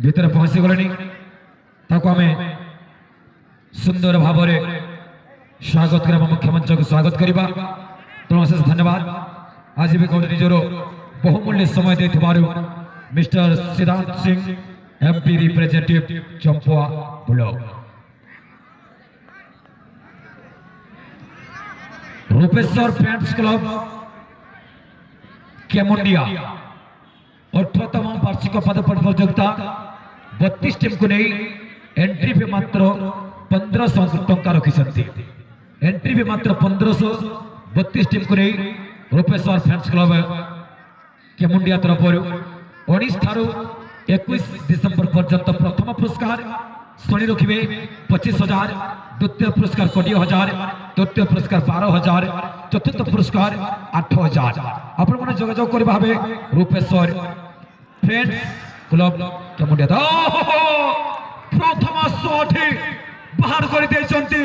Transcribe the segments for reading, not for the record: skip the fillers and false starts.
ভিতরে পৌঁছে গলেনি তাকে আমি সুন্দর ভাবে স্বাগত করা মুখ্যমন্ত্রী স্বাগত করা তেমন অশেষ ধন্যবাদ আজ भी गोटे निजर बहुमूल्य समय दे mister Siddhant Singh MP representative Champua block Rupeswar friends club Kemundia 18तम वार्षिक पदक प्रतियोगिता 32 टीम को नहीं एंट्री फी मात्र 1500 टंका रखी एंट्री फी मात्र 1500 32 टीम को नहीं रूपेश्वर फ्रेंड्स क्लब केमुंडिया तरफ 19 ठारू 21 डिसेंबर पर्यंत प्रथम पुरस्कार श्रेणी रखिए 25,000 द्वितीय पुरस्कार 20,000 तृतीय पुरस्कार 12,000 चतुर्थ पुरस्कार 8,000 आपण माने जोगाजोग करि भाबे रूपेश्वर फ्रेंड्स क्लब केमुंडिया प्रथम शॉट बाहर कर देचंती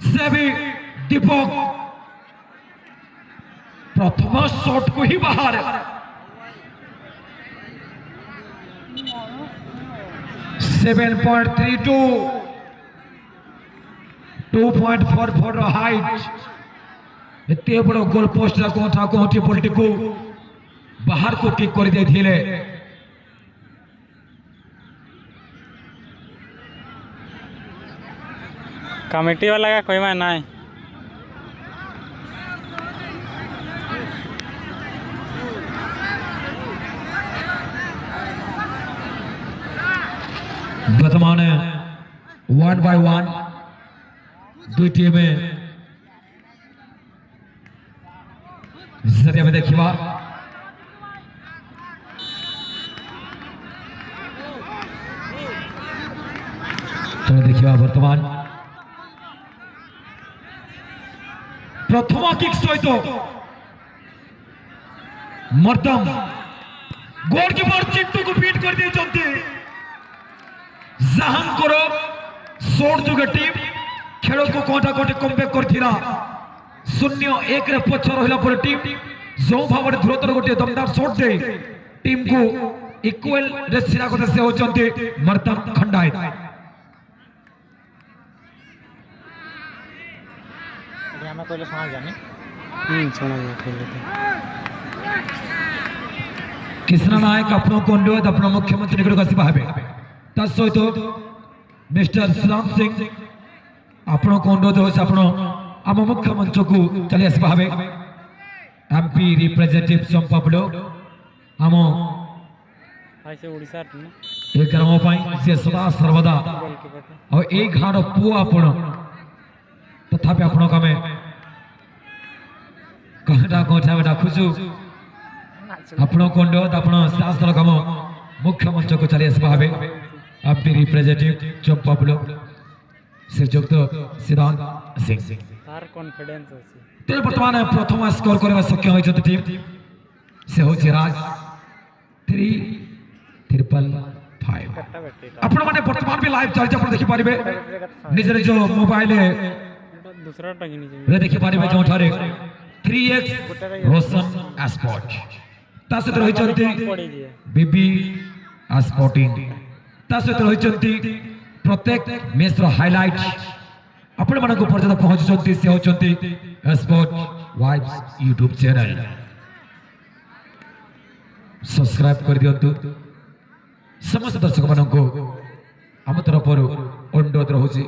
सेबी दीपक प्रथम शॉट को ही बाहर 7.32 2.44 हाइट एते बड़ गोल पोस्ट कोठा कोठी पोल्टी को बाहर को किक कर दे थिले कमिटी वाला का कोई मान नहीं वर्तमान 1 by 1 दुई टीम में देखा तो देखा वर्तमान प्रथम किक सहित मर्दम गोलकीपर चिंटू को बीट कर दिए जहां करो शॉट जुगे टीम खेल को कोटा कोटे कमबैक करथिरा 0-1 रे पछ रहिला पर टीम जो भाव ध्रुतर गोटे दमदार शॉट दे टीम को इक्वल रे सिरा को से होचंती मर्दम खंडायत हम कहले सुना जानी सुना खेले कृष्ण नायक अपनो अनुरोध अपना मुख्यमंत्री निकट आसी भाबे सहित मिस्टर सिद्धांत सिंह आपण को अनुरोध हो आम मुख्य मंच को चली आस भावे एमपी रिप्रेजेंटेटिव चंपा ब्लॉक आम एक ग्राम से सदा सर्वदा और एक गाँव पुओ आपण तथापि आपण को आम कहटा कहटा डाकुचु आपण को अनुरोध आपण शास्त्र काम मुख्य मंच को चली आस भावे एमपी रिप्रेजेंटेटिव चंपा ब्लॉक श्रीजुक्त सिद्धांत सिंह तार कॉन्फिडेंस अछि तेरे वर्तमान प्रथम स्कोर करबा सक्षम होय टीम से होछि राज 3,555 आपण माने वर्तमान भी लाइव चर्चा पर देखि पारिबे निजर जो मोबाइल दूसरा टंगी रे देखि पारिबे जो ठारे 3x रोशन स्पोर्ट ता सहित रहि चलती बीबी स्पोर्टिंग ता सहित रहि चलती प्रत्येक मैच रो हाइलाइट आपण मन को पर्यंत पहुंचुचंती से होचंती sport vibes YouTube channel subscribe कर दियंतु समस्त दर्शक मन को हम तरफ अनुरोध रहउची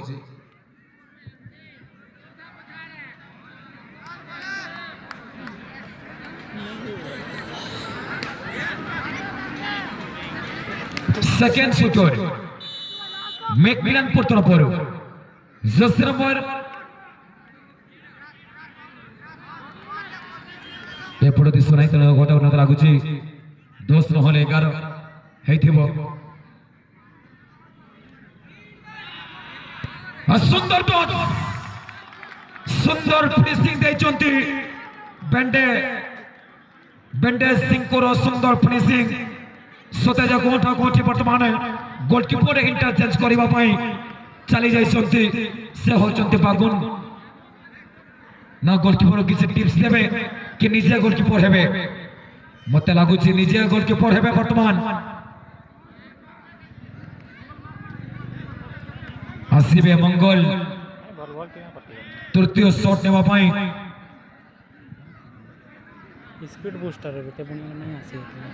सेकंड शूटर मेकमिलनपुर तरफ जसरमर एपड़ दिस नहीं तेना गोटे उन्नत लगुची 10 नहले 11 हेथिबो सुंदर डॉट सुंदर फिनिशिंग देचंती बेंडे सिंह को सुंदर फिनिशिंग सतेज गोठा गोठी वर्तमान गोलकीपर इंटरचेंज करबा पई चली जाइछंती से होचंती बागुन ना गोलकीपर किसी टिप्स देबे कि निजे गोलकीपर हेबे मते लागुची निजे गोलकीपर हेबे वर्तमान ଆସିବେ ମଙ୍ଗଲ ଭଲ ଭଲ ଟିମ୍ କଟିବ ତୃତୀୟ ଶଟ୍ ନେବା ପାଇଁ ସ୍ପିଡ୍ ବୁଷ୍ଟର ଏବେ ତେବେ ନାହିଁ ଆସିଥିଲା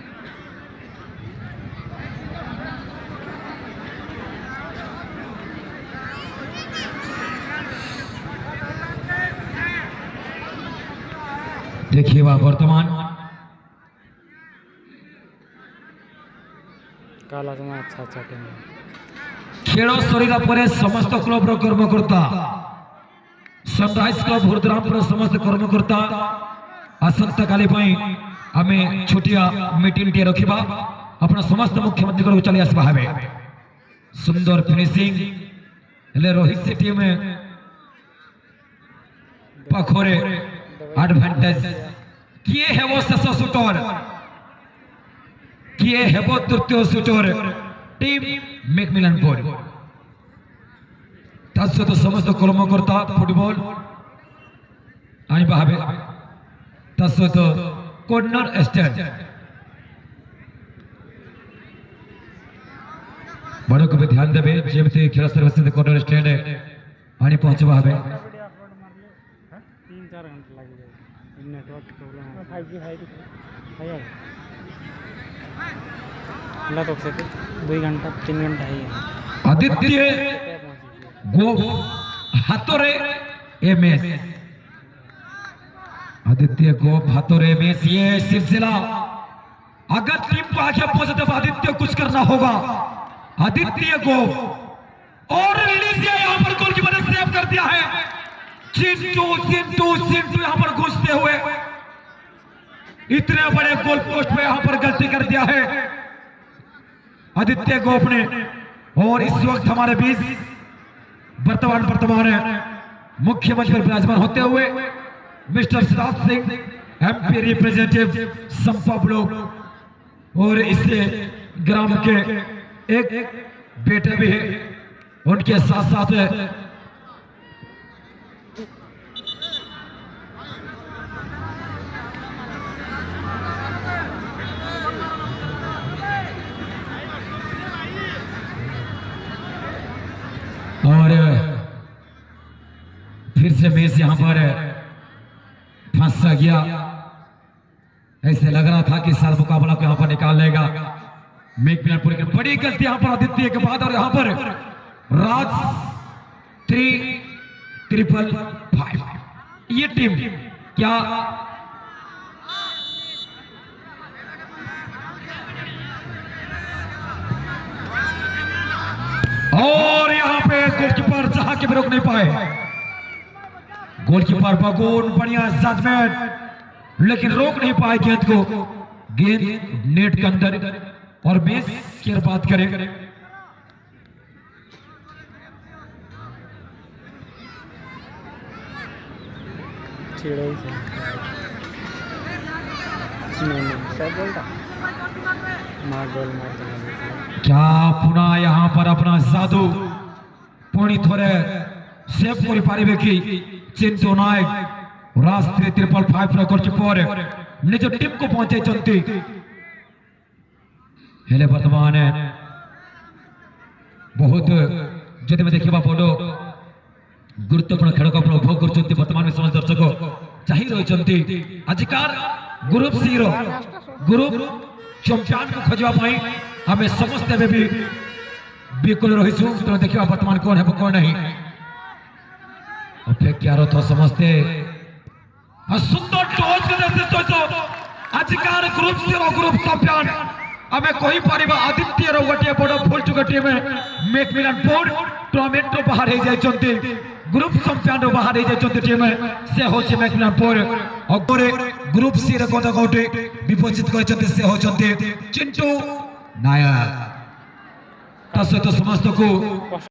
ଦେଖିବା ବର୍ତ୍ତମାନ काला समय अच्छा टीम ଖେଳ ସରିଲା ପରେ ସମସ୍ତ କ୍ଲବର କର୍ମକର୍ତ୍ତା ସନରାଇଜ କ୍ଲବ ହୁରଦ୍ରାମପୁର ସମସ୍ତ କର୍ମକର୍ତ୍ତା ଆସନ୍ତାକାଲି ପାଇଁ ଆମେ ଛୋଟିଆ ମିଟିଂଟିଏ ରଖିବା ଆପଣ ସମସ୍ତ ମୁଖ୍ୟମନ୍ତ୍ରୀ ଘରକୁ ଚାଲି ଆସିବା ହେବେ ସୁନ୍ଦର ଫିନିସିଂ ହେଲେ ରୋହିତ ସେ ଟିମ୍ ପାଖରେ ଆଡଭାନ୍ଟେଜ କିଏ ହେବ ଶେଷ ସୁଟର କିଏ ହେବ ତୃତୀୟ ସୁଟର ଟିମ୍ ମ୍ୟାକମିଲାନପୁର ତା ସହିତ ସମସ୍ତ କର୍ମକର୍ତ୍ତା ଫୁଟବଲ ଆଣିବା ହେବେ ତା ସହିତ କର୍ଣ୍ଣର ଏଷ୍ଟେଟ୍ ବଡ଼କୁ ବି ଧ୍ୟାନ ଦେବେ ଯେମିତି ଖେଳ ସର୍ଭିସ କର୍ଣ୍ଣର ଏଷ୍ଟେଟ୍ ଆଣି ପହଞ୍ଚିବା ହେବେ 3-4 घंटे लग जाएगा नेटवर्क प्रॉब्लम है 5G है ला तो से 2 घंटा 3 घंटा है आदित्य गो हातोरे एमएस आदित्य गो हातोरे एमएस ये सिलसिला अगर टीम को आगे पहुंचे तब आदित्य कुछ करना होगा आदित्य गो और लीजिए यहाँ पर गोलकीपर ने सेव कर दिया है चिंटू चिंटू चिंटू यहाँ पर घुसते हुए इतने बड़े गोल पोस्ट पे यहाँ पर गलती कर दिया है आदित्य गोप ने और इस वक्त हमारे बीच वर्तमान मुख्यमंत्री पर विराजमान होते हुए mister Siddharth Singh MP representative Sampa block और इससे ग्राम के एक बेटे भी है उनके साथ साथ और फिर से मैच यहां पर फंसा गया ऐसे लग रहा था कि साल मुकाबला को यहां पर निकाल लेगा मेघमिलनपुर की बड़ी गलती यहां पर आदित्य के बाद और यहां पर राज 3-5 ये टीम क्या और यहां पे गोलकीपर चाह के भी रोक नहीं पाए गोलकीपर बगोन बढ़िया जजमेंट लेकिन रोक नहीं पाए गेंद को गेंद नेट के अंदर और बेस की बात करें क्या पुनः यहाँ पर अपना जादू पुणी थोड़े सेव कर पारे कि चिंटू नायक राष्ट्रीय 3-5 रिकॉर्ड पर निज टीम को पहुंचे हेले वर्तमान बहुत जदि में देखा बड़ गुरुत्वपूर्ण खेल को उपभोग कर वर्तमान समस्त दर्शक चाही रही आजिकार ग्रुप सी ग्रुप चैंपियन को खोजवाई आम समस्त भी बिल्कुल रही देखा वर्तमान कौन है कौन नहीं अपेक्षार समस्ते सुंदर आजिकार ग्रुप सी ग्रुप चैंपियन आम कही पार आदित्य गोटे बड़ फुल चुका टीम मेघमिलनपुर टूर्नामेंट बाहर हो जाती ग्रुप चैंपियन बाहर हो जाती टीम से हूँ मेघमिलनपुर ग्रुप सी गोटे विपचित होती से होती चिंटू नायक सहित समस्त को